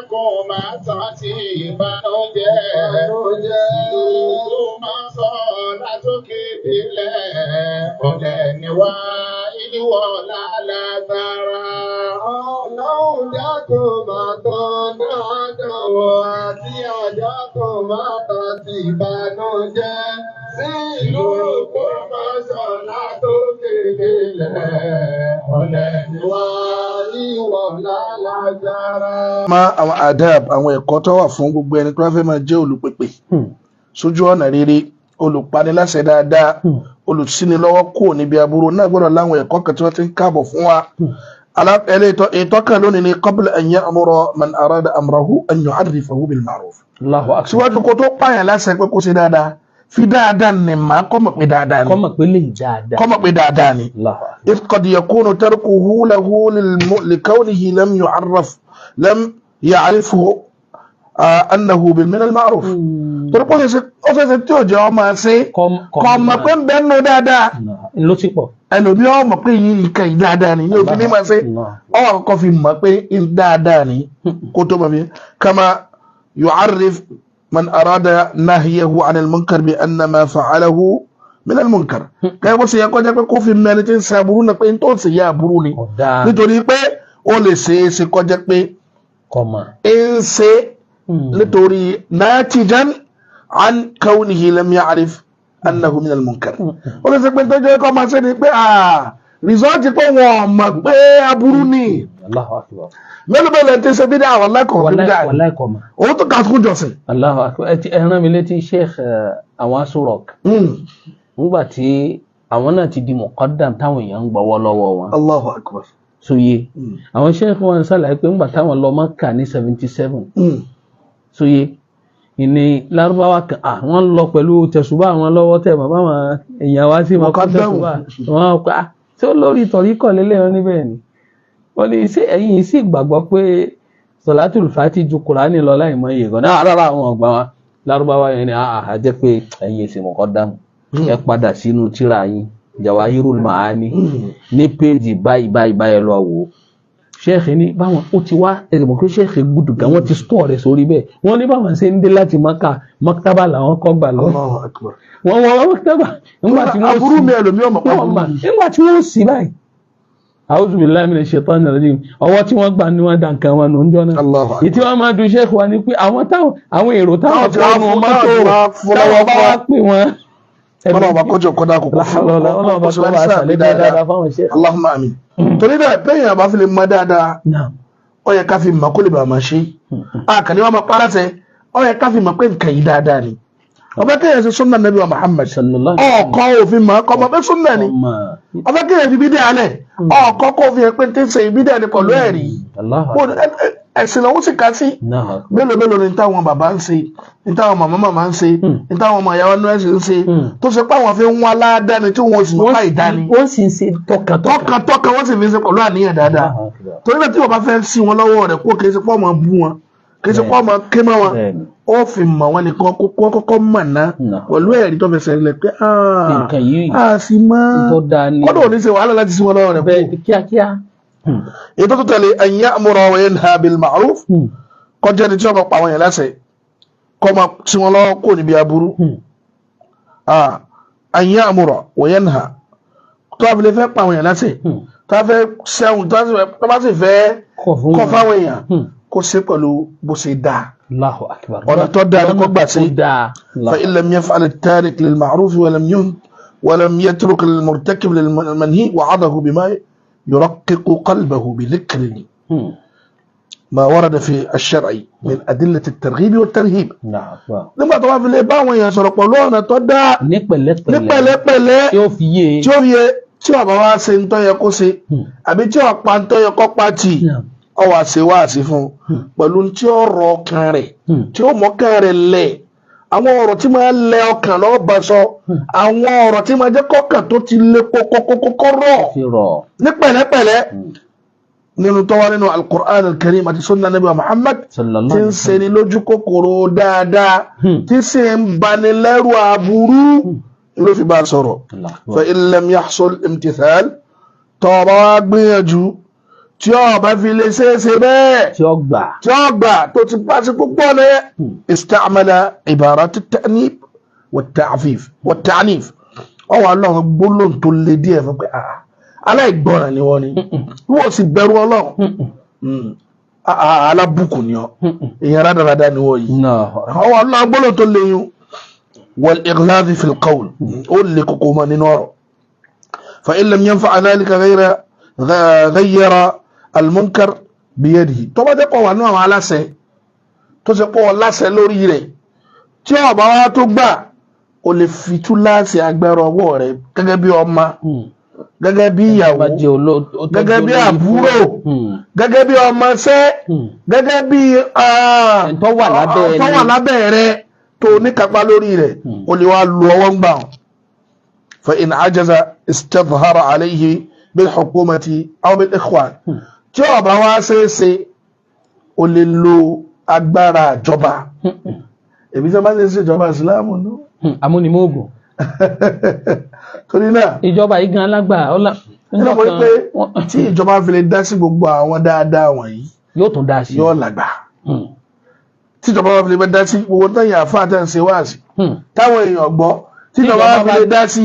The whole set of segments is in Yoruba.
dákun máa sọ́tì ìbànújẹ́. Ìlú máa sọ látòkè délẹ̀. Ọ̀lẹ ni wá ìlú ọ̀la lágbára. Ọlọ́run dákun máa tán dáadáa àti ọjọ́ kan máa tán sí ìbànújẹ́. Sí ìlú kó máa sọ látòkè délẹ̀. Ọ̀lẹ ni wá ìlú ọ̀la lágbára. Àwọn adab àwọn ẹ̀kọ́ tó wà fún gbogbo ẹni tó bá fẹ́ máa jẹ́ olùpèpè sójú ọ̀nà rere, olùpaniláṣẹ dáadáa, olùsínilọ́wọ́ kò níbi aburú náà gbọ́dọ̀ láwọn ẹ̀kọ́ kan tí wọ́n ti ń káàbọ̀ fún wa. Ètò kan lónìí ni qabla an ya'mura man arada amrahu an yu'arrifahu bil ma'ruf. Síwájú kó tó pààyàn láṣẹ pé kó ṣe dáadáa, fi dáadáa ní màá kọ́ mọ̀ pé dáadáa ni. kọ́ mọ̀ pé lè dáadáa. kọ́ mọ̀ pé dáadáa ni. إذ قد يكون تركه له لكونه لم يعرفه أنه من المعروف. تركه أساسا تيجي أما سي كم كم بينو دادا. ló ti pọ̀. ẹlòmí ọmọ pé yìí kàn yìí dáadáa ni ní òfin ní máa ṣe ọwọ́ àkọ́kọ́ fi mọ̀ pé yìí dáadáa ni kó tó máa fi kama yu'arrif man arada nahyahu 'an al-munkar bi anna ma fa'alahu min al-munkar. kẹ́kẹ́ bó ṣe yẹ kó jẹ́ pé kó fi mẹ́rin tí ń ṣe aburú náà pé n tó ṣe yẹ aburú ni nítorí pé ó lè ṣe é ṣe kó jẹ́ pé ń ṣe nítorí natijan 'an kawnihi lam ya'rif annahu min al-munkar. ó lè ṣe pé tó jẹ́ kó máa ṣe ni pé rìsọ́ọ̀tì pé wọ́n mọ̀ pé aburú ni. mélòó mélòó ti ṣe bí dá àwọn lẹ́kọ̀ọ́ bí dá òun tó kà fún jọ̀sìn. Allahu Akbar. ẹ rán mi létí Sheikh àwọn Aso Rock nígbà tí àwọn náà ti di muqaddam táwọn èèyàn ń gbọ́wọ́ lọ́wọ́ wọn. Allahu Akbar. Sóye àwọn Sheikh wọn ṣàlàyé pé nígbà táwọn lọ Mákà ní 77 sóye ìní lárúbáwá kan wọ́n lọ pẹ̀lú tẹ̀sùbá àwọn lọ́wọ́ tẹ̀ bàbá wọn èèyàn wá sí mọ́kọ́ tẹ̀sùbá wọn pa tí ó lórí tọ̀ríkọ̀ lélẹ̀ wọn níbẹ̀ ni wọ́n ní sí ẹ̀yìn sì gbàgbọ́ pé Salatul Fati ju Kùránì lọ láì mọ iye gan náà rárá àwọn ọgbà wa lárúbáwá yẹn ni àjẹ́ pé ẹ̀yìn sì mọ̀kọ́ dáhùn ẹ padà sínú tírà yín Jawahirul Ma'ani ní péjì báyìí lọ wò ó Sheikh ní báwọn ó ti wá ẹ̀rìmọ̀ pé Sheikh gbùdù gan wọ́n ti stọ̀ rẹ̀ sórí bẹ́ẹ̀ wọ́n ní báwọn ṣe ń dé láti maktaba làwọn kọ́ gbà lọ wọ́n wọ́n maktaba nígbà tí wọ́n aburú mi ẹlòmí ọmọ nígbà tí wọ́n sì báyìí a'udhu billahi minash shaitanir rajim ọwọ́ tí wọ́n gbà ní wọ́n dà nǹkan wọn nù ń jọ́nà ìtí wọ́n máa du Sheikh wa ni pé àwọn èrò táwọn tí wọ́n mú mọ́tò táwọn bá wá pè wọ́n ọlọ́ọ̀bá kọjọ kọ́dá kòkó Allahumma amin. torí náà bẹ́yìn àbá fi lè mọ dáadáa ó yẹ ká fi mọ̀ kó lè bá máa ṣe àkàní wọn máa pàrátẹ ó yẹ ká fi mọ̀ pé nǹkan yìí dáadáa ni ọbẹ̀ kéèyàn sí súnnà Nabi wa Muhammad ọkọ̀ òfin mọ̀ ọkọ̀ mọ̀ pé súnnà ni ọbẹ̀ kéèyàn fi bídẹ̀ alẹ̀ ọkọ̀ kó fi hàn pé tí ń ṣe ìbídẹ̀ ni pẹ̀lú ẹ̀rí ẹ̀sìn lọ́wọ́ sì ká sí mélòó ni táwọn bàbá ń ṣe ní táwọn màmá ń ṣe ní táwọn ọmọ ìyàwó ní ẹ̀sìn ń ṣe tó ṣe pé àwọn fi ń wá aládàáni tí wọ́n sì nípa ìdáni wọ́n sì ń ṣe tọkàntọkàn wọ́n sì fi ń ṣe pẹ̀lú àníyàn dáadáa torí náà tí wọ́n bá fẹ́ sí wọn lọ́wọ́ rẹ̀ kó kì í ṣe pọ́ ọmọ bú wọn kì í ṣe pọ́ ọmọ ké mọ́ wọn ó fi mọ̀ wọn nìkan kó kọ́kọ́ mọ̀ ná pẹ̀lú ẹ̀rí tó fẹsẹ̀ rẹ̀ pé a sì máa kọ́dọ̀ ò ní ṣe wàhálà láti sí wọn lọ́wọ́ rẹ̀ kíákíá. ètò tó tẹ̀lé an ya'mura wa yanha bil ma'ruf kọjá ní tí wọ́n pa àwọn yẹn láṣẹ kọ́ máa tí wọ́n lọ́wọ́ kó níbi aburú an ya'mura wa yanha tó a fi lè fẹ́ pa àwọn yẹn láṣẹ tó a fẹ́ sẹ́wọ̀n tó bá sì fẹ́ kọ́ fáwọn èèyàn kó ṣe pẹ̀lú bó ṣe dáa ọ̀nà tó dáa ní kó gbà sí fa in lam yaf'al at-tarik lil ma'ruf wa lam yatruk lil murtakib lil manhi wa'adahu bima يرقق قلبه بذكر ما ورد في الشرع من أدلة الترغيب والترهيب. لما طبعا في الإباء يسرق لونه تدع nípẹ̀lẹ́pẹ̀lẹ́ tí ó fi yé tí ó bá wá ṣe ń tọ́ yẹ kó ṣe àbí tí ó pa ń tọ́ yẹ kó pa tì ọ wá ṣe wá sí fún pẹ̀lú tí ó rọ ọkàn rẹ̀ tí ó mọ́kàn rẹ̀ lẹ̀ àwọn ọ̀rọ̀ tí máa lẹ ọkàn lọ́wọ́ bá sọ àwọn ọ̀rọ̀ tí máa jẹ́ kọ́kàn tó ti lé kókókókó rọ̀ ní pẹ̀lẹ́pẹ̀lẹ́ nínú tó wà nínú al-Qur'an al-Karim àti sunna Nabi Muhammad tí ń ṣe ní lójú kòkòrò dáadáa tí sì ń bani lẹ́rù aburú ló fi bá sọ̀rọ̀ fa in lam yahsul imtithal tó bá wá gbìyànjú tí ó bá fi lè ṣeéṣe bẹ́ẹ̀ tí ó gbà tó ti pàṣẹ púpọ̀ lẹ́ istamala ibarat at-ta'nib wat-ta'fif wat-ta'nif ọwọ́ ọlọ́run gbólóhùn tó lé díẹ̀ fún pé aláìgbọràn ni wọ́n ni wọ́n sì bẹ̀rù ọlọ́run alábùkù ni ọ èèyàn rádaràdà ni wọ́n yìí ọwọ́ ọlọ́run gbólóhùn tó lé yún wal-ighlaz fi al-qawl ó lè kókó mọ́ nínú ọ̀rọ̀ fa in lam yanfa' dhalika ghayyara al-munkar biyadihi tó bá jẹ́ pọ̀ wà ní àwọn aláṣẹ tó ṣe pọ̀ láṣẹ lórí rẹ̀ tí ó bá wá tó gbà ó lè fi túláàsì agbára ọwọ́ rẹ̀ gẹ́gẹ́ bí ọmọ gẹ́gẹ́ bí ìyàwó gẹ́gẹ́ bí àbúrò gẹ́gẹ́ bí ọmọṣẹ́ gẹ́gẹ́ bí tó wà lábẹ́ rẹ̀ tó níkapá lórí rẹ̀ ó lè wá lu ọwọ́ ń gbà wọn. fa in ajaza istadhara alayhi bil hukumati aw bil ikhwan tí ó bá wá ṣeéṣe ó lè lo agbára ìjọba èmi tí wọ́n bá ń ṣe ìjọba ìsìláàmù náà amúnimóògùn torí náà ìjọba yìí gan alágbà nínú pé tí ìjọba fi lè dá sí gbogbo àwọn dáadáa wọ̀nyí yóò tún dá sí yóò lágbà tí ìjọba fi lè dá sí gbogbo táyà àfáà tẹ́ ń ṣe wáàsí táwọn èèyàn gbọ́ tí ìjọba fi lè dá sí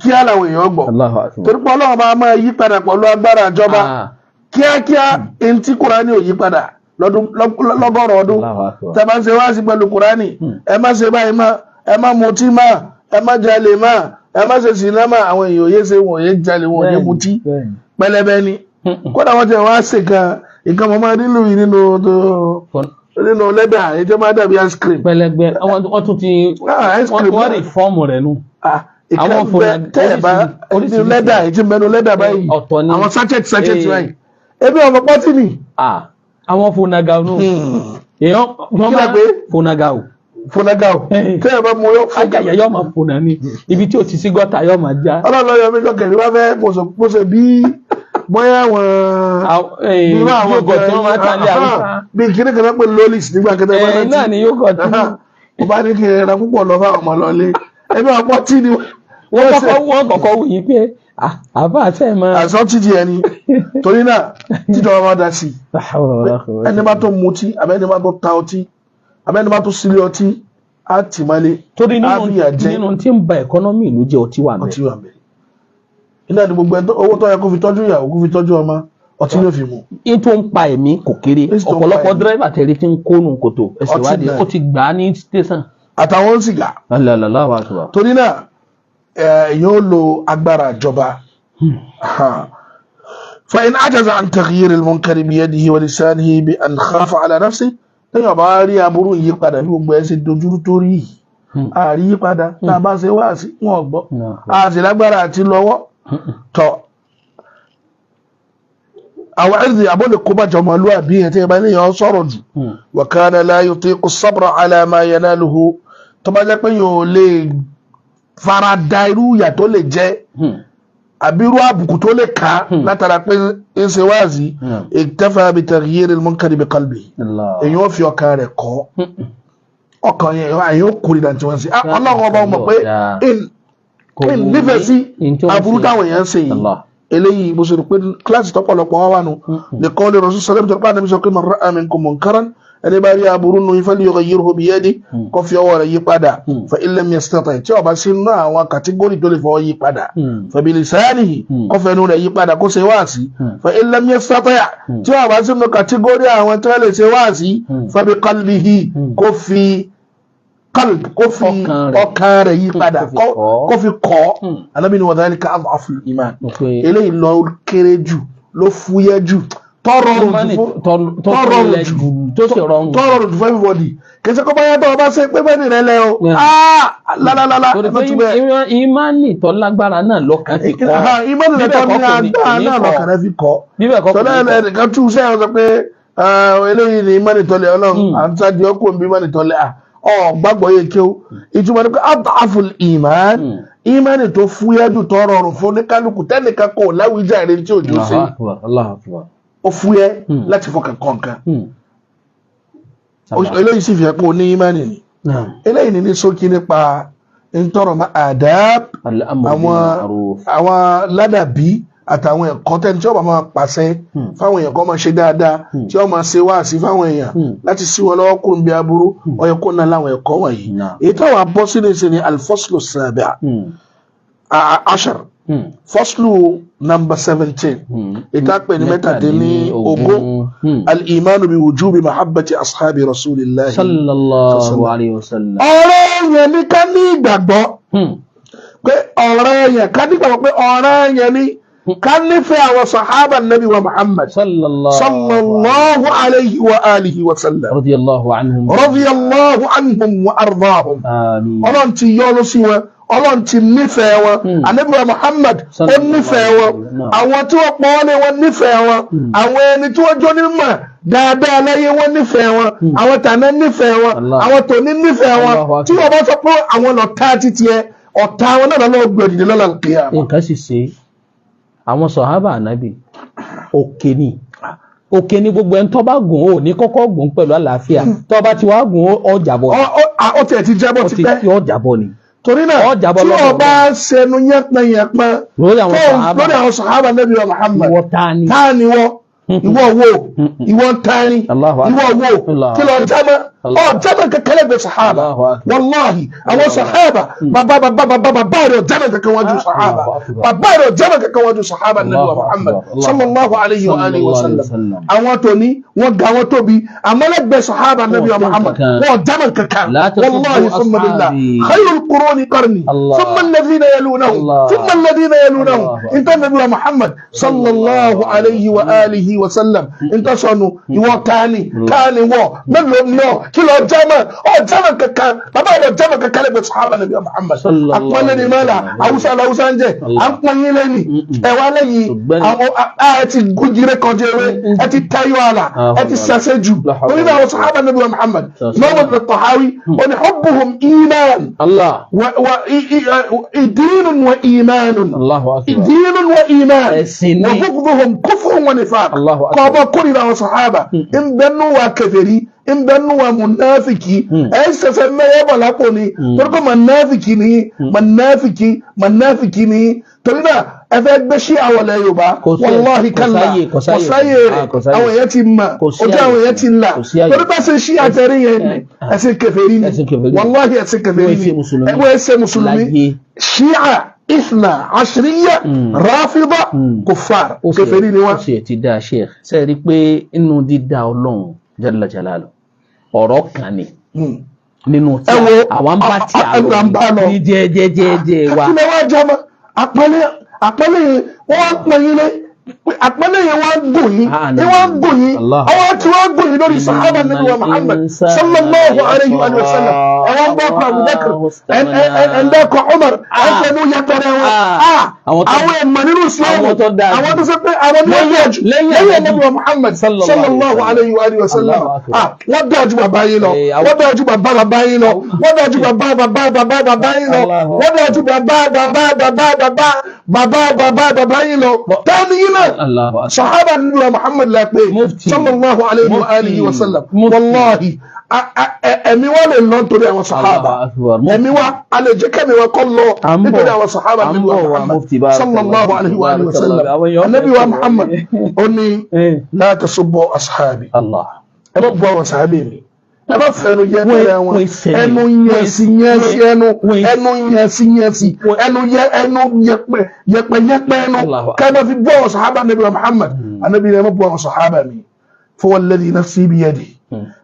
kíá làwọn èèyàn gbọ́ torí pé Ọlọ́run bá máa yí padà pẹ̀lú agbára ìjọba kíákíá ẹni tí Kùránì ò yí padà lọ́gọ́rùn ọdún tẹ́ bá ń ṣe wáàsí pẹ̀lú Kùránì ẹ má ṣe báyìí má ẹ má mutí má ẹ má jalè má ẹ má ṣe sìnà má àwọn èèyàn òye ṣe wọn òye jalè wọn òye mutí pẹlẹbẹ ni kódà wọn ti wá ṣe kan nǹkan mọ máa nílùú yìí nínú lẹ́dà èyí tó máa dàbí ice cream. pẹlẹbẹ wọn tún ti wọn rí fọ́ọ̀mù rẹ̀ nù. àwọn fúnra tẹ́ẹ̀bá nínú lẹ́dà èyí tí mẹ́nu lẹ́dà báyìí àwọn sachet báyìí ebi ọmọ pọ́tì ni. àwọn fúnaga nù. èèyàn wọn bá fúnaga o. Funagao tẹ́yẹ̀ bá mú yọ fún àjàyà yọ máa fúnà ní ibi tí ó ti sí gọ́tà yọ máa já. ọlọ́lọ́ yọ mí lọ́kẹ̀lẹ́ wá fẹ́ pọ̀sẹ̀ bí bóyá àwọn yóò tí wọ́n máa tàn lé àwọn bí kíní kan pé lolis nígbà kẹtẹ bá rántí náà ni yóò tí mo bá ní kí n ra púpọ̀ lọ fáwọn ọmọ lọlé ẹbí ọ̀pọ̀ tí ni wọ́n kọ́kọ́ wù yí pé àbá àṣẹ máa. àṣọ títí ẹni torí náà títọ́ ọmọ dá sí ẹni bá tó mutí àbẹ́ni bá tó ta ọtí abẹ́ni bá tó sílé ọtí á tì mọ́lé torí nínú tí ń ba ẹ̀kọ́nọ́mì ìlú jẹ́ ọtí wà mẹ́. iná ni gbogbo owó tó yẹ kó fi tọ́jú ìyàwó kó fi tọ́jú ọmọ ọtí ló fi mú. in tó ń pa ẹ̀mí kò kéré ọ̀pọ̀lọpọ̀ dírẹ́fà tẹ̀lé tí ń kónú kòtò ẹ̀sìn ìwádìí ó ti gbà á ní tẹ̀sán. àtàwọn sìgá. torí náà èèyàn ó lo agbára ìjọba. fa in ajaza an taghyir al-munkar biyadihi wa lisanihi bi an khafa ala nafsihi lẹ́yìn ọba rí aburú ìyípadà bí gbogbo ẹ̀ ṣe dojúrú tó rí yìí àrí yípadà tá a bá ṣe wá sí wọn gbọ́ a sì lágbára àti lọ́wọ́ tọ̀ àwọn ẹ̀sìn àbọ̀lẹ̀ kó bàjẹ́ ọmọlúwàbí ẹ̀ tí ẹ bá ní yàn sọ̀rọ̀ jù wa kana la yutiqu as-sabra ala ma yanaluhu tó bá jẹ́ pé yóò lè fara da irú ìyà tó lè jẹ́ àbírú àbùkù tó lè ká látara pé ń ṣe wáàzí iktafa bi taghyir al-munkar bi qalbi èyí ó fi ọkàn rẹ̀ kọ́ ọkàn yẹn èyí ó kórè dàntí wọn sí ọlọ́run ọba ọmọ pé in nífẹ̀ẹ́ sí aburú táwọn èèyàn ń ṣe yìí eléyìí mo sọ pé kíláàsì tọ́pọ̀lọpọ̀ wá wà nù nìkan lè rọ̀ṣù sọ́lẹ́mù tó pàdé mi sọ pé man ra'a minkum munkaran ẹni bá rí aburú nù falyughayyirhu biyadihi kó fi ọwọ́ rẹ̀ yí padà fa in lam yastati' tí ó bá sí nínú àwọn kàtígórì tó lè fọwọ́ yí padà fa bilisanihi kó fẹnu rẹ̀ yí padà kó ṣe wáàsí fa in lam yastati' tí ó bá sí nínú kàtígórì àwọn tó lè ṣe wáàsí fa bi qalbihi kó fi ọkàn rẹ̀ yí padà kó fi kọ́ Ànábì ní wa dhalika ad'aful iman eléyìí lọ kéré jù ló fúyẹ́ jù tọrọrùn jù fún everybody kẹsẹ kọ báyà tó o bá ṣe pé bẹ́ẹ̀ ni rẹ lẹ o lálálálá ìmánì tó lágbára náà lọ́kàn fi kọ́ ìmánì tó ní agbára náà lọ́kàn rẹ fi kọ́ tọ́lá ẹnìkan tún sẹ́yìn sọ pé eléyìí ni ìmánì tó lẹ Ọlọ́run à ń sáájú ọkùnrin bí ìmánì tó lẹ gbàgbọ́ yẹ kí o ìtumọ̀ ní pé ad'aful iman ìmánì tó fúyẹ́ jù tó rọrùn fún oníkálukú tẹ́nìkan kò láwùjáre tí òjò sí ó fúyẹ́ láti fọkàn kọ̀ọ̀kan eléyìí sì fi ẹ̀pọ̀ ní ìmánì ni eléyìí ní ṣókí nípa ntọ́rọ̀ adab àwọn ládàbí àtàwọn ẹ̀kọ́ tẹ́ni tí ó bá máa pàṣẹ fáwọn èèyàn kan máa ṣe dáadáa tí ó máa ṣe wáàsí fáwọn èèyàn láti sí wọn lọ́wọ́ kúrò bí aburú ó yẹ kó ná láwọn ẹ̀kọ́ wọ̀nyí èyí táwọn abọ́ sí ní sí ni alfaslu sabi' ashar faslu number 17 ìtàpẹ̀ ní mẹ́tàdínlógún al-imanu bi wujubi mahabbati ashabi rasulillahi sallallahu alayhi wa sallam. ọ̀rọ̀ yẹn ní ká ní ìgbàgbọ́ pé ọ̀rọ̀ yẹn ká ní ìgbàgbọ́ pé ọ̀rọ̀ yẹn ní ká nífẹ̀ẹ́ àwọn sahaba nabi wa muhammad sallallahu alayhi wa alihi wa sallam radiyallahu anhum wa ardahum ọlọ́run ti yọ́nú sí wọn ọlọ́run ti nífẹ̀ẹ́ wọn ànábì wa muhammad ó nífẹ̀ẹ́ wọn àwọn tí wọ́n pọ̀ wọ́n lé wọn nífẹ̀ẹ́ wọn àwọn ẹni tí wọ́n jó nímọ̀ dáadáa láyé wọn nífẹ̀ẹ́ wọn àwọn tàná nífẹ̀ẹ́ wọn àwọn tòní nífẹ̀ẹ́ wọn tí wọ́n bá sọ pé àwọn lọ́tà títí ẹ ọ̀tá wọn náà lọ́wọ́ gbòdìdì lọ́la kìíyà. nǹkan sì ṣe àwọn sọ̀hábà ànábì òkè ni gbogbo ẹni tó bá gùn ó ní kọ́kọ́ gùn pẹ̀lú àlàáfíà tó bá ti wá gùn ó jàbọ̀. ó tiẹ̀ ti jábọ̀ ti pẹ́. ó jàbọ̀ ni. torí náà tí wọ́n bá ṣẹnu yẹpẹyẹpẹ lórí àwọn sọ̀hábà Ànábì wa Muhammad táà ni wọ́n ìwọ wo ìwọ tani ìwọ wo kí lọ jámọ́ jámọ́ kankan lẹ́gbẹ̀ẹ́ sàhábà wàláhì àwọn sàhábà bàbá rẹ̀ jámọ́ kankan wájú sàhábà bàbá rẹ̀ jámọ́ kankan wájú sàhábà Ànábì wa Muhammad sallallahu alayhi wa alihi wa sallam àwọn tó ní wọ́n ga wọ́n tóbi àmọ́ lẹ́gbẹ̀ẹ́ sàhábà Ànábì wa Muhammad wọ́n jámọ́ kankan wàláhì summa billah khayrul quruni qarni thumma alladhina yalunahum thumma alladhina yalunahum inta Ànábì wa Muhammad sallallahu alayhi wa alihi wa sallam inta sọnù ìwọ tani wọ mélòó ni ọ kí lọ jama kankan bàbá rẹ jama kankan lẹ́gbẹ̀ẹ́ sahaba Nabi Muhammad àpọnlẹ ni mọlá awusa ń jẹ àpọnyin lẹni ẹwà lẹ́yìn àwọn ẹ ti gúnjire kọjẹrẹ ẹ ti tayọ àlà ẹ ti sase jù orí náà àwọn sahaba Nabi Muhammad Imam Tahawi ó ní hubbuhum iman wa dinun wa imanun dinun wa iman wa hubbuhum kufrun wa nifaq kọba kórìíra àwọn sàhábà ń bẹnu wa kèfèrí ń bẹnu wa munafiki ẹ ṣẹ̀ṣẹ̀ mẹyẹ bọ lápò ni torí pé manafiki ni torí náà ẹ fẹ́ gbé sí àwọn ilẹ̀ Yorùbá wàláhi kálá kò sáyé rẹ̀ àwọn èèyàn ti mà ojú àwọn èèyàn ti là torí bá ṣe sí àtẹrí yẹn ẹsẹ̀ kèfèrí ni wàláhi ẹsẹ̀ kèfèrí ni ẹgbẹ́ ẹsẹ̀ mùsùlùmí ṣíà ìfnà àṣíríyà ráfídà kùfàr kèfèrí ni wọ́n. ó ṣe ti dá sheikh ṣe rí pé inú dídá Ọlọ́run jalla jalaluhu ọ̀rọ̀ kan ni nínú tí àwọn bá tí a lọ ní jẹ́jẹ́jẹ́ wa. ilé wa jama àpẹẹlẹ wọn pè yín lé àpẹẹlẹ yẹn wọn gùn yín ọwọ́ tí wọ́n gùn yín lórí sahaba Nabi wa Muhammad sallallahu alayhi wa sallam ẹ̀wọ̀n bá kọ Abubakar ẹ̀ndẹ́kọ̀ Umar ẹ̀fẹ̀nú yàtọ̀rẹ̀ wọn àwọn ẹ̀mọ̀ nínú Islam àwọn tó sọ pé àwọn ní wọ́n yọjú lẹ́yìn Nabi wa Muhammad sallallahu alayhi wa sallam wọ́n dájú bàbá yín lọ wọ́n dájú bàbá yín lọ wọ́n dájú bàbá yín lọ wọ́n dájú bàbá yín lọ tani yín náà sahaba Nabi wa Muhammad la pé sallallahu alayhi wa alihi wa sallam wallahi ẹ̀mí wa lè lọ nítorí àwọn sahaba ẹ̀mí wa alẹ́ jẹ́ kẹ́mi wa kọ́ lọ nítorí àwọn sahaba Nabi wa Muhammad sallallahu alayhi wa alihi wa sallam Nabi wa Muhammad ó ní la tasubbu ashabi ẹ bá bu àwọn sahabi mi ẹ bá fẹnu yẹ pẹrẹ wọn ẹnu yẹsi ẹnu yẹpẹ ẹnu ká bá fi bu àwọn sahaba Nabi wa Muhammad anabi ni ẹ bá bu àwọn sahaba mi fawalladhi nafsi biyadihi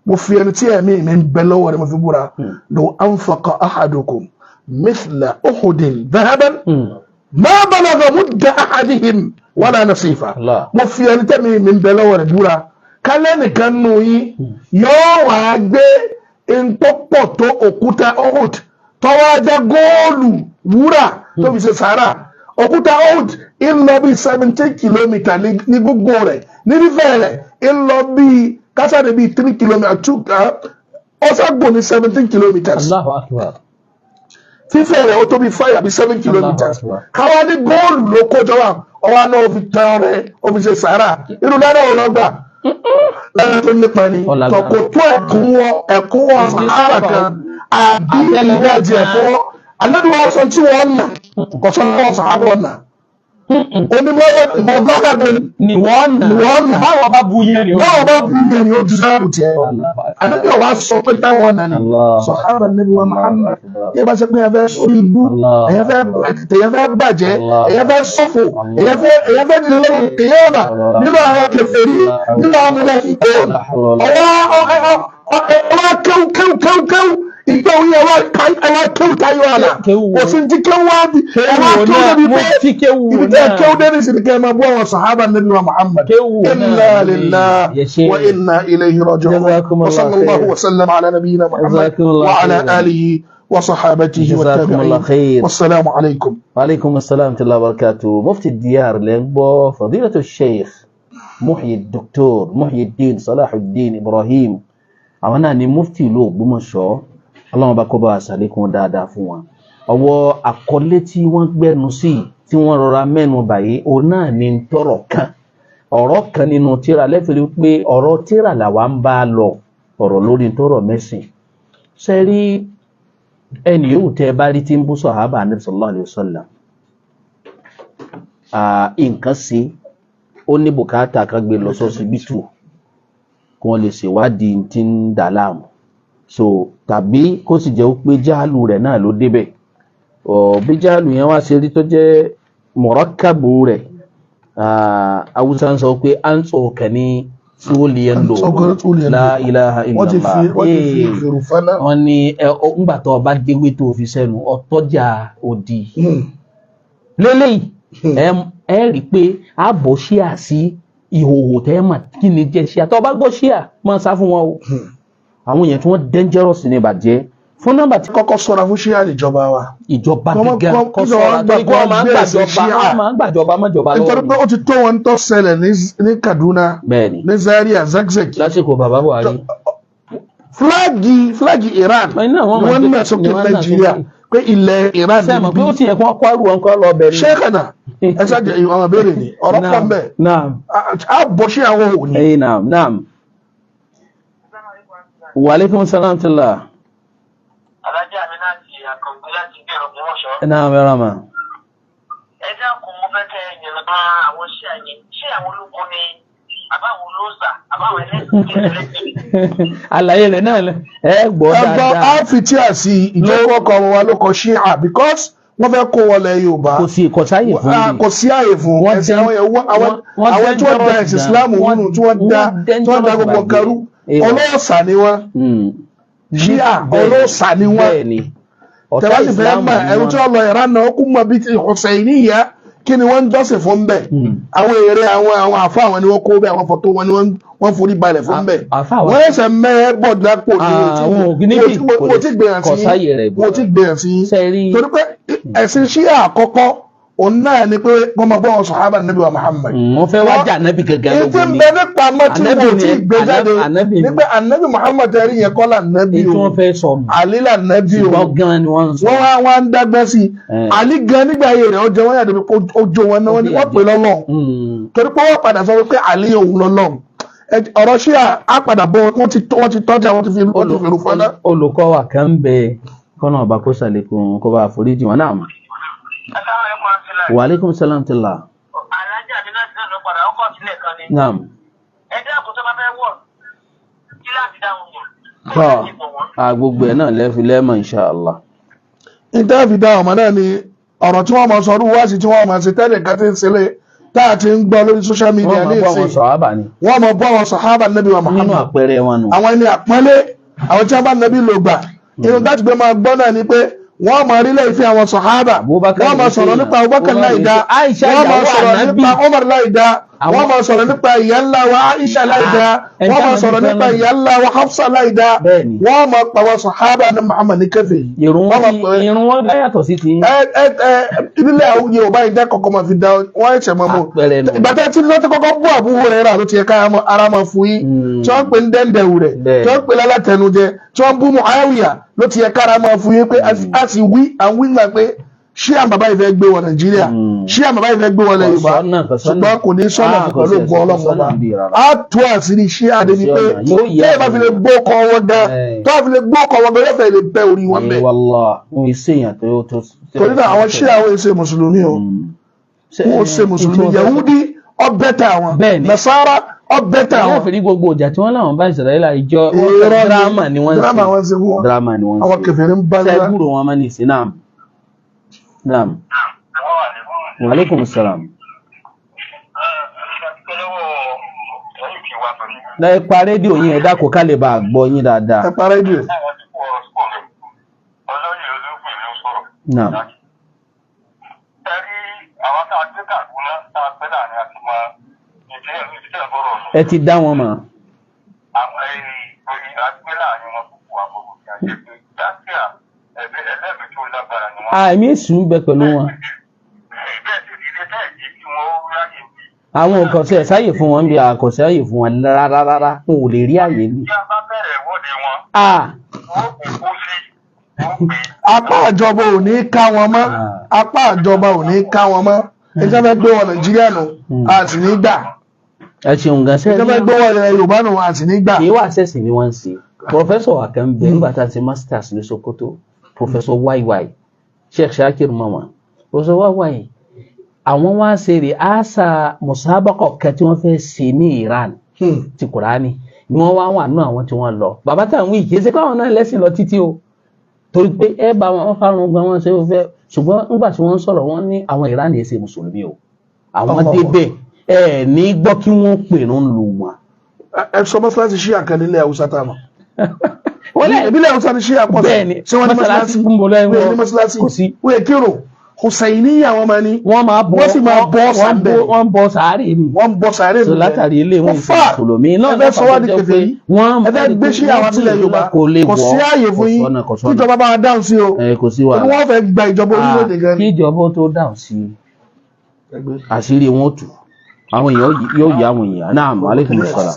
mo fi ẹni tí ẹ̀mí mi ń bẹ lọ́wọ́ rẹ̀ mo fi búra law anfaqa ahadukum mithla uhudin dhahaban ma balagha mudda ahadihim wala nasifa mo fi ẹni tí ẹ̀mí mi ń bẹ lọ́wọ́ rẹ̀ búra kálẹ̀ nìkan nù yín yóò wá gbé ntọ́pọ̀ tó òkúta Uhud tọ́wọ́ ajá góòlù wúrà tó fi ṣe sàárà òkúta Uhud ń lọ bí 17 kìlómítà ní gbogbo rẹ̀ ní fífẹ̀ rẹ̀ ń lọ bí kásáré bíi 3 kìlómítà ọ̀sàgbò ní 17 kilometers. Allahu Akbar. fífẹ̀ rẹ̀ ó tó bí 5 àbí 7 kilometers. káwá ní góòlù ló kójọ wa ọwọ́ náà fi tán rẹ̀ ó fi ṣe sàárà irú dáná ò lọ́gbà. lẹ́yìn tó nípa ni tọkọ tó ẹ̀kúnwọ́ sàárà kan àbí ìdájì ẹ̀kúnwọ́ alẹ́dùn wọn sọ tí wọ́n nà kọ̀sọ́ wọn sàárà nà onímọ̀ blọ́gà ni wọ́n nà báwọn bá bu yẹn ni ó ti sáàbù tiẹ̀ àdébí ọ̀wá sọ pé táwọn nà ní sọ̀hábà Nábì wa Muhammad yẹ bá ṣe pé ẹ̀fẹ́ sórí ibú ẹ̀yẹ́fẹ́ bàjẹ́ ẹ̀yẹ́fẹ́ sọ́fò ẹ̀yẹ́fẹ́ dìlẹ́ ìyẹ́ọ̀nà nínú àwọn kèfèrí nínú àwọn ọmọdé ọwọ́ kẹ́wù ìgbà òun yẹ wá kéwù táyọ̀ àlà òfin tí kéwù wá bí ẹwà kéwù débi pé ibi tẹ́ kéwù débi sí ni kẹ́ máa bú àwọn sàhábà Nábì wa Muhammad inna lillahi wa inna ilayhi raji'un wa sallallahu wa sallam ala nabiyyina Muhammad wa ala alihi wa sahabatihi wa tabi'in wassalamu alaykum. Wa alaykum assalam wa barakatuh. Mufti Diyar lẹ́gbọ́ fadilatu Sheikh Dr. Muhyiddin Salahuddin Ibrahim àwọn náà ni mufti ìlú Ògbómọ̀ṣọ́ ọlọ́run bá kó bá àṣàlékún dáadáa fún wọn. ọwọ́ àkọlé tí wọ́n gbẹ́nu sí tí wọ́n rọra mẹ́nu báyìí òun náà ni ọ̀rọ̀ kan nínú tíra lẹ́fẹ̀ẹ́ pé ọ̀rọ̀ tíra làwa ń bá lọ ọ̀rọ̀ lórí tọ́rọ̀ mẹ́sìn. ṣe rí ẹni yóò tẹ́ bá rí tí ń bú sàhábà Ànábì sallallahu alaihi wasallam nǹkan sí ó ní bùkátà kan gbé lọ sọ́sibítù kí wọ́n lè ṣèwádìí tí ń dà láàmú so tàbí kó sì jẹ́ pé jáàlù rẹ̀ náà ló débẹ̀ bí jáàlù yẹn wá ṣe rí tó jẹ́ mọ̀rọ́kàbù rẹ̀ Haúsá ń sọ pé à ń sọ kẹ́ni tuliyan lò la ilaha illallah wọ́n ní ńgbà tó bá déwé tó fi sẹ́nu ọ̀tọ́jà òdì lélẹ́yìí ẹ rí pé àbọ̀ ṣíà sí ìhòòhò tẹ́ẹ̀mà kí ni jẹ́ ṣíà tó bá gbọ́ ṣíà máa sá fún wọn o àwọn èèyàn tí wọ́n dangerous ní ìbàjẹ́ fún nọ́mbà tí kọ́kọ́ sọ́ra fún ṣíà ìjọba wa ìjọba gíga kọ́ sọ́ra torí kí wọ́n máa ń gbàjọba mọ́jọba lọ́wọ́ nítorí pé ó ti tó wọn tó ṣẹlẹ̀ ní Kaduna ní Zaria Zakzaki lásìkò bàbá Buhari fúláàgì Iran wọ́n ní sókè Nàìjíríà pé ilẹ̀ Iran ní bí ó ti yẹ kí wọ́n kwárù wọn kọ́ lọ bẹ̀rẹ̀ ṣẹ́kànnà ẹ̀sà jẹ́ ìwọ̀n abẹ́rẹ́ ni ọ̀rọ̀ pọ̀ mbẹ́ àbọ̀ sí àwọn òní. Naam. Wa alaikum salam tila. Alájà mi láti àkàngbé láti bí Ògbómọ̀ṣọ́. Naam rama. Ẹ dákun mo fẹ́ kẹ́ yẹ̀lọ́gbà àwọn ṣíà yẹn ṣé àwọn ológun ni àbáwọn olóòsà àbáwọn ẹlẹ́sìn àlàyé rẹ̀ náà ẹ gbọ́ dáadáa. ẹgbọ́n á fi tí a sí ìjọba ọkọ̀ wa ló kọ ṣíà because wọ́n fẹ́ kó wọlé Yorùbá kò sáyè fún mi kò sí àyè fún ẹsẹ̀ àwọn tí wọ́n da ẹ̀sìn Islam wọnú tí wọ́n da gbogbo kẹrù olóòsà ni wọ́n ṣíà olóòsà ni wọ́n tẹ̀wá sì fẹ́ mọ̀ ẹ̀rù tí wọ́n lọ Ìran náà ó kú mọ̀ bí ti Hussainiyya kí ni wọ́n ń jọ́sìn fún bẹ́ẹ̀ àwọn èrè àwọn àfa àwọn ni wọ́n kó bẹ́ẹ̀ àwọn fọ́tò wọn ni wọ́n forí balẹ̀ fún bẹ́ẹ̀ wọ́n ẹsẹ̀ mẹ́ẹ̀ bọ̀ dápò ní mo ti gbìyànjú sí torí pé ẹ̀sìn ṣíà àkọ́kọ́ òun náà ni pé wọ́n máa bọ́ wọn sàhábà Nábì wa Muhammad. wọ́n fẹ́ wá jà Nábì gẹ́gẹ́ lógun ni. ètò ìbẹ́ nípa mọ́tí mo ti gbé jáde nígbà Ànábì Muhammad tẹ̀rí yẹn kọ́ là Nábì o. ètò wọn fẹ́ sọnù. Àlí là Nábì o. ṣùgbọ́n gan ni wọ́n ń sọ. wọ́n wá ń dágbẹ́ sí i. Àlí gan nígbà ayé rẹ̀ ọjọ́ wọn yàtọ̀ pé ojú wọn náà wọ́n pè lọ́lọ́. torí pé wọ́n padà sọ pé Àlí òun lọ́lọ́ ọ̀rọ̀ ṣíà á padà bọ́ wọ́n ti tọ́jà wọ́n ti fi rú fọ́nà. olùkọ́ wa kan bẹ kọ́nà ọba kó sàlékún kó bá àforíjì wọn náà mọ̀. Wa alaikum salam tila. Alájà mi láti náà lọ padà ọkọ̀ sílẹ̀ kan ni. Naam. Ẹ dákun tó bá fẹ́ wọ̀ kí láti dáhùn yẹn. Gbogbo ẹ̀ náà lẹ́fi lẹ́mọ̀ insha Allah. Ìtẹ́ẹ̀fì dá ọmọ náà ni ọ̀rọ̀ tí wọ́n máa sọ ọdún wáṣí tí wọ́n máa ṣe tẹ́lẹ̀ kan tí ń ṣẹlẹ̀ táà ti ń gbọ́ lórí social media ní ìsìn. Wọ́n máa bọ́ àwọn sàhábà Nábì wa Muhammad. Nínú àpẹẹrẹ wọn nù. Àwọn ẹni àpọ́nlé àwọn tí wọ́n bá Nábì lò gbà. Inú dájú pé máa gbọ́ náà ni pé wọ́n máa rí lẹ́yìn fún àwọn sàhábà wọ́n máa sọ̀rọ̀ nípa Abubakar láìdá wọ́n máa sọ̀rọ̀ nípa Umar láìdá wọ́n máa sọ̀rọ̀ nípa ìyá ńlá wa Aisha láìdá wọ́n máa sọ̀rọ̀ nípa ìyá ńlá wa Hafsa láìdá wọ́n máa pa àwọn sàhábà ní Muhammad ní kẹfẹ́. irun wọn bá yàtọ̀ sí ti. ìdílé àwọn Yorùbá ìdá kọ̀ọ̀kan máa fi dá wọ́n ẹ̀ṣẹ̀ mọ́ mọ́ ìgbàtà tí wọ́n ti kọ́kọ́ bú Abu Hurairah ló ti yẹ ká ara máa fún yín tí wọ́n pè ní dẹ́ndẹ̀wù rẹ̀ tí wọ́n pè lálátẹnujẹ tí wọ́n bú Muawiya ló ti yẹ kára máa fún yín pé a sì wí àwọn ìgbà pé ṣíà bàbá ìfẹ́ gbé wọn Nàìjíríà ṣíà bàbá ìfẹ́ gbé wọn lẹ Yorùbá ṣùgbọ́n kò ní sọ́nà pẹ̀lú ògbọ́ ọlọ́mọba á tó àṣírí ṣíà débi pé bẹ́ẹ̀ bá fi lè gbó kọ́ wọn gan tó bá fi lè gbó kọ́ wọn gan yóò lè bẹ́ orí wọn bẹ́ẹ̀. torí náà àwọn ṣíà wọn ṣe mùsùlùmí o wọ́n ṣe mùsùlùmí Yahudi ọbẹ̀tà wọn Nasara ọbẹ̀tà wọn. wọ́n fi ní gbogbo ọjà tí wọ́n láwọn bá Israẹli ìjọ drama ni wọ́n ṣe drama ni wọ́n ṣe àwọn kèfèrí ń bá ṣẹ́gbùrù wọn mọ́ ní sinam. Naam. Wa alaikum salam. Ẹ pa rédíò yín ẹ̀dá kò ká lè bá gbọ́ yín dáadáa. Ẹ pa rédíò. Naam. Ẹ ti dá wọn mọ̀. Ẹ̀mí èṣù ń bẹ pẹ̀lú wọn. Àwọn òkànṣe ẹ̀sáyè fún wọn bí àkọsẹ́ àyè fún wọn rárá wọn ò lè rí àyè bí. Apá ìjọba ò ní ká wọn mọ́. Apá ìjọba ò ní ká wọn mọ́. Ẹjọ́ fẹ́ gbé wọn Nàìjíríà nù a sì ní gbà. Ẹ ṣeun gan sẹ́yìn. Ẹjọ́ fẹ́ gbé wọn Yorùbá nù a sì ní gbà. Kì í wà sẹ́sìn ni wọ́n ń ṣe. Pọfẹ́sọ̀ Akànbẹ nígbà tá a ti masters ní Sokoto. Pọfẹ́sọ̀ YY Sheikh Shakir Mama. Pọfẹ́sọ̀ YY àwọn wá ṣe rè áṣà musabaqah kan tí wọ́n fẹ́ ṣe ní Iran ti Kùránì ni wọ́n wá wà nínú àwọn tí wọ́n lọ. Bàbá táwọn wí kì í ṣe káwọn náà lẹ́sìn lọ títí o. Torí pé ẹ bá wọn fárun gan wọn ṣe fẹ́ ṣùgbọ́n nígbà tí wọ́n ń sọ̀rọ̀ wọ́n ní àwọn Iran yẹn ṣe mùsùlùmí o. Àwọn débẹ̀ ẹ ní gbọ́ kí wọ́n pèrún lù wọn. Ẹ sọ mọ́sálásí ṣíà kan nílẹ̀ Haúsá tá a mọ̀. Ìbílẹ̀ Haúsá ni ṣíà pọ̀ sí. Ṣé wọ́n ní mọ́sálásí? Kò sí. Wọ́n kírun. Hùsàìníyà wọn máa ní. Wọ́n sì máa bọ́ sàárè. Wọ́n bọ́ sàárè mi. Wọ́n bọ́ sàárè mi. So látàrí ilé wọn ìfòlòmí náà ẹgbẹ́ sọ́wọ́ di kẹfẹ́ yìí. Ẹgbẹ́ gbé sí àwọn sílẹ̀ Yorùbá. Kò sí ààyè fún yín. Kíjọba bá dáhùn sí o. Kò sí wàhálà. Wọ́n fẹ́ gba ìjọba orílẹ̀-èdè gan ni. Kíjọba tó dáhùn sí àṣírí wọn tù. Àwọn èèyàn yóò yá àwọn èèyàn. Naam, alaikum salaam.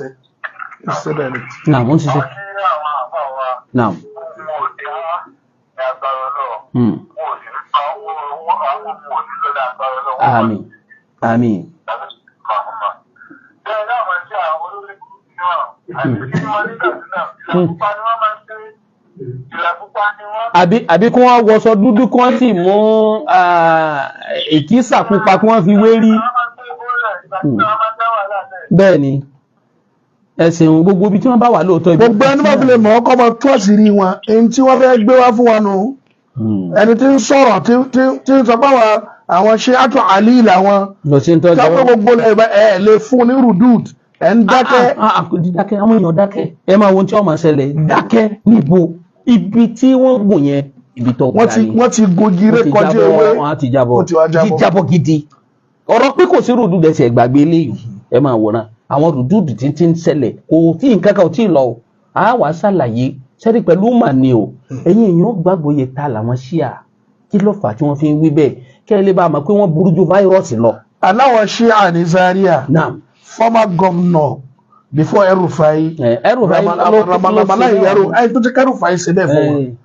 Naam, wọ́n ti ṣe. Naam. Àmín. Àmín. Àbí kí wọ́n wọṣọ dúdú kí wọ́n sì mú èkísà pupa kí wọ́n fi wérí. Bẹ́ẹ̀ ni ẹ̀sìn gbogbo ibi tí wọ́n bá wà lóòótọ́. Gbogbo ẹni bá fi lè mọ̀ ọkọ̀ mọ̀ tó àṣírí wọn èyí tí wọ́n fẹ́ gbé wá fún wa nù. Ẹni tí ń sọ̀rọ̀ tí ń sọ pé àwọn ṣe àtọ̀ àlì làwọn. Kápẹ́ gbogbo ẹ̀ lè fún ní rudud ẹ̀ ń dákẹ́. Dídákẹ́ àwọn èèyàn dákẹ́. Ẹ máa wo ohun tí wọ́n máa ṣẹlẹ̀ dákẹ́ níbo ibi tí wọ́n gùn yẹn ibi tó gbà ní. Wọ́n ti gogi ré kọjá ewé. Wọ́n ti jábọ̀ gidi. Ọ̀rọ̀ pé kò sí rudud ẹsẹ̀ gbàgbé eléyìí ẹ máa wòran àwọn rudud tí ń ṣẹlẹ̀ kò tí nǹkan kan ò tí ì lọ o. A wà ṣàlàyé sẹ́rí pẹ̀lú màní o ẹ̀yin èèyàn gbàgbọ́ yẹ ta làwọn ṣíà kí ló fà tí wọ́n fi ń wí bẹ́ẹ̀ kẹ́ ẹ lè bá a mọ̀ pé wọ́n burú ju fáírọ́ọ̀sì lọ. Aláwọ̀ ṣíà ní Zaria former governor before El-Rufai Ramalai tó ti kẹ́rùfàì ṣe bẹ́ẹ̀ fún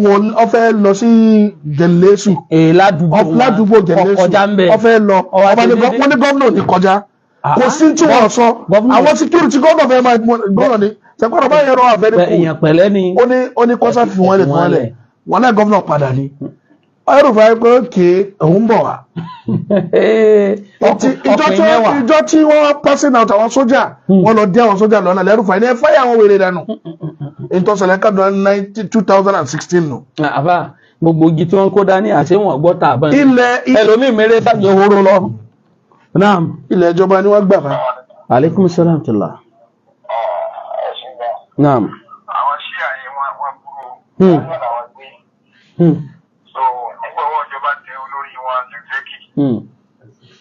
wọn ó fẹ́ lọ sí Gẹ̀lẹ́sù ládùúgbò Gẹ̀lẹ́sù ó fẹ́ lọ wọ́n ní gómìnà ní kọjá kò sí tí wọ́n sọ àwọn security gómìnà fẹ́ máa gómìnà ní sẹ́kọ̀rọ̀ bá yẹ̀rọ àfẹ́rí kù ó ní kọ́sá fi wọ́n lè fún wọn lẹ̀ wọn náà gómìnà padà ní El-Rufai pé òkè òun bọ̀ wá. Ìjọ tí wọ́n passing out àwọn sójà wọ́n lọ dé àwọn sójà lọ́nà El-Rufai ní ẹ̀fọ́ àwọn wèrè dànù ìtọ́sọ̀lẹ̀ kádùn 2016 nù. Àbá gbogbo igi tí wọ́n kó dání àṣẹ wọn gbọ́ tà bá ẹlòmíì mẹ́rẹ́ tàbí ohoro lọ. Naam. Ilẹ̀ ìjọba ni wọ́n gbà bá. Aleykum salaam tula. Naam. Àwọn ṣíà yìí wọ́n burú wọ́n làwọn gbé. So nígbà wọ́n ìjọba tẹ olórí wọn lẹ́kì.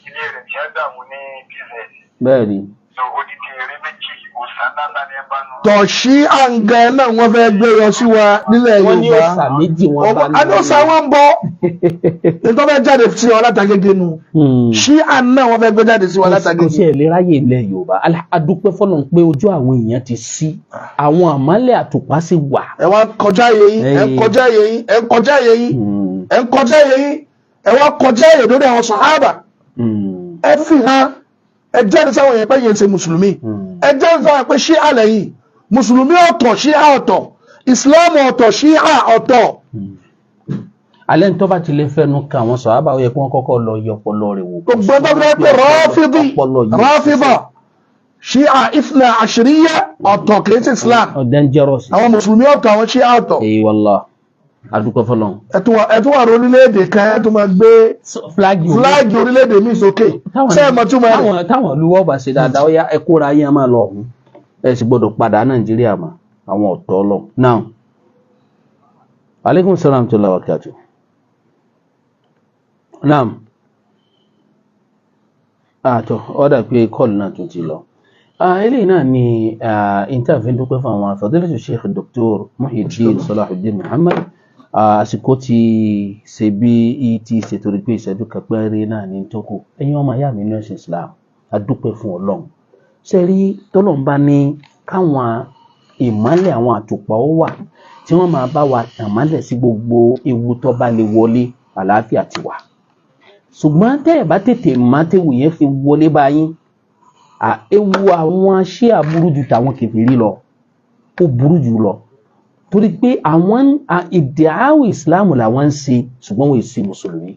Ilé rẹ̀ tí wọ́n dààmú ní PZ. Bẹ́ẹ̀ni. So odidi eré méjì òsàn ńláńlá ni ẹ bá nù. Tọ̀ṣí àǹgá náà wọ́n fẹ́ gbé lọ sí wa nílẹ̀ Yorùbá. Wọ́n ní ọ̀sà méjì wọn bá ní. Àdósà wọn ń bọ̀. Nítorí fẹ́ jáde sí ọ látàgége nu. Ṣí àná wọn fẹ́ gbé jáde sí wa látàgége. Kò sí ẹ̀ lè ráyè ilẹ̀ Yorùbá. Adúpẹ́ fọ́lọ́run pé ojú àwọn èèyàn ti ṣí. Àwọn àmọ́lẹ̀ àtùpá sì wà. Ẹ wá kọjá yẹyìn, ẹ kọjá yẹyìn, ẹ kọjá yẹyìn, ẹ kọjá yẹyìn, ẹ wá kọjá yẹyìn lórí àwọn sàhábà. Ẹ fi hàn ẹ jẹ́rìí sáwọn èèyàn pé yẹn ṣe mùsùlùmí. Ẹ jẹ́rìí sáwọn pé ṣí àlẹ́ yìí. Mùsùlùmí ọ̀tọ̀, ṣíà ọ̀tọ̀, Islam ọ̀tọ̀, ṣíà ọ̀tọ̀. alẹ́ ní tó bá ti lè fẹ́nu ka àwọn sàhábà ó yẹ kí wọ́n kọ́kọ́ lọ yọ ọpọlọ rẹ̀ wò. gbogbo tó fẹ́ pé Rāfidah Shia Ithna Ashriyya ọ̀tọ̀ kìí sí Islam. Dangerous. àwọn mùsùlùmí ọ̀tọ̀ àwọn Shia ọ̀tọ̀. èyí wàllá adúpẹ́ fọlọ́n. ẹ̀tún wà orílẹ̀-èdè kan ẹ̀tún máa gbé fúláàgì orílẹ̀-èdè míì sókè. sẹ́yìn mọ̀ túmọ̀ rẹ̀. táwọn olúwọ́ bá ṣe dáadáa ó yá ẹ kóra ayé máa lọ ọ̀hún ẹ sì gbọ́dọ̀ padà Nàìjíríà mà àwọn ọ̀tọ̀ lọ. now aleykum salaam tó lọ́wọ́ kíájú. naam àtọ̀ ọ̀dà pé kọ́ọ̀lù náà tún ti lọ. eléyìí náà ni interview dúpẹ́ fún àwọn Fadilatu Sheikh Dr. Muhyiddin Salahuddin Muhammad. àsìkò ti ṣe bí ti ṣètò rí pé ìṣẹ́jú kẹpẹ́rẹ́ náà ní tó kù. ẹ̀yin ọmọ ìyá mi ní ẹ̀sìn Islam a dúpẹ́ fún Ọlọ́run. ṣe rí tọ́lọ́run bá ní káwọn ìmọ́lẹ̀ àwọn àtùpà ó wà tí wọ́n máa bá wa tàn mọ́lẹ̀ sí gbogbo ewu tó bá lè wọlé àlàáfíà ti wà. ṣùgbọ́n tẹ́ ẹ̀ bá tètè má téwu yẹn fi wọlé báyìí ewu àwọn Ṣíà burú ju tàwọn kèfèrí lọ ó burú jù lọ torí pé àwọn ìdíáwò ìsìláàmù làwọn ń ṣe ṣùgbọ́n wọ́n ṣe mùsùlùmí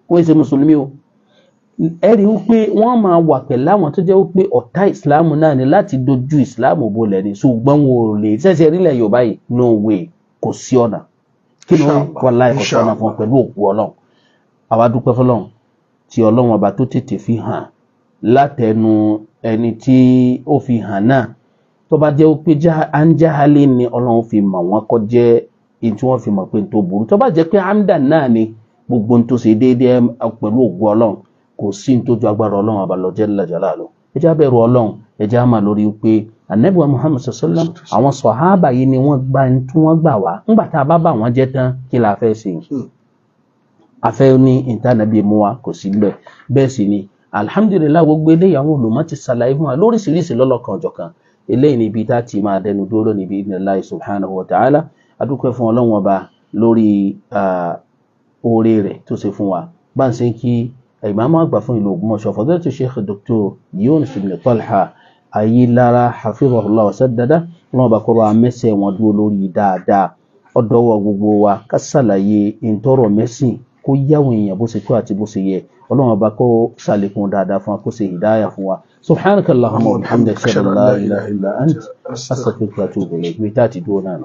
wọ́n ṣe mùsùlùmí o ẹ̀rí wípé wọ́n máa wà pẹ̀lú àwọn tó jẹ́ wípé ọ̀tá ìsìláàmù náà ni láti dojú ìsìláàmù bolẹ̀ ni ṣùgbọ́n wọn ò lè ṣẹ̀ṣẹ̀ rílẹ̀ Yorùbá yìí no way kò sí ọ̀nà kí ni wọ́n láì kọ̀ sọ́nà fún pẹ̀lú òkú Ọlọ́run àwa dúpẹ́ fọlọ́run tí Ọlọ́run ọba tó tètè fi hàn látẹnu ẹni tí ó fi hàn náà tó bá jẹ́ pé anjahale ni Ọlọ́run fi mọ̀ wọ́n kọ́ jẹ́ èyí tí wọ́n fi mọ̀ pé n tó burú tó bá jẹ́ pé amdan náà ni gbogbo n tó ṣe déédéé pẹ̀lú ògùn Ọlọ́run kò sí n tó ju agbára Ọlọ́run ọba lọ jalla jalaluhu. ẹ jẹ́ á bẹ̀rù Ọlọ́run ẹ jẹ́ á mà lórí pé Ànábì wa Muhammad sallam àwọn sàhábà yìí ni wọ́n gba n tí wọ́n gbà wá ńgbà tá a bá bà wọ́n jẹ́ tán kí la fẹ́ ṣe afẹ́ ní ìtànàbí mú wa kò sí bẹ́ẹ̀ sì ni alhamdulillah gbogbo eléyìí àwọn olùmọ̀ ti ṣàlàyé fún wa lóríṣiríṣi lọ́lọ́kan ọ̀jọ̀kan eléyìí níbi tá ti máa dẹnu dúró níbi idhnillahi subhanahu wa ta'ala adúpẹ́ fún Ọlọ́run ọba lórí oore rẹ̀ tó ṣe fún wa bá ń ṣe kí ìmáàmù àgbà fún ìlú Ògbómọ̀ṣọ́ Fadilatu Sheikh Dr. Yunus ibn Talha Ayélára hafizahullah wa saddada wọn bá kọ́ bá mẹ́sẹ̀ wọn dúró lórí dáadáa ọ̀dọ́wọ́ gbogbo wa ká ṣàlàyé ìtọ́rọ̀ mẹ́sìn kó yáwọn èèyàn bó ṣe tó àti bó ṣe yẹ Ọlọ́run ọba kó ṣàlékún dáadáa fún wa kó ṣe hidayah fún wa subhanaka allahumma wa bihamdika ashhadu an la ilaha illa anta astaghfiruka wa atubu ilayk bí tá ti dúró náà.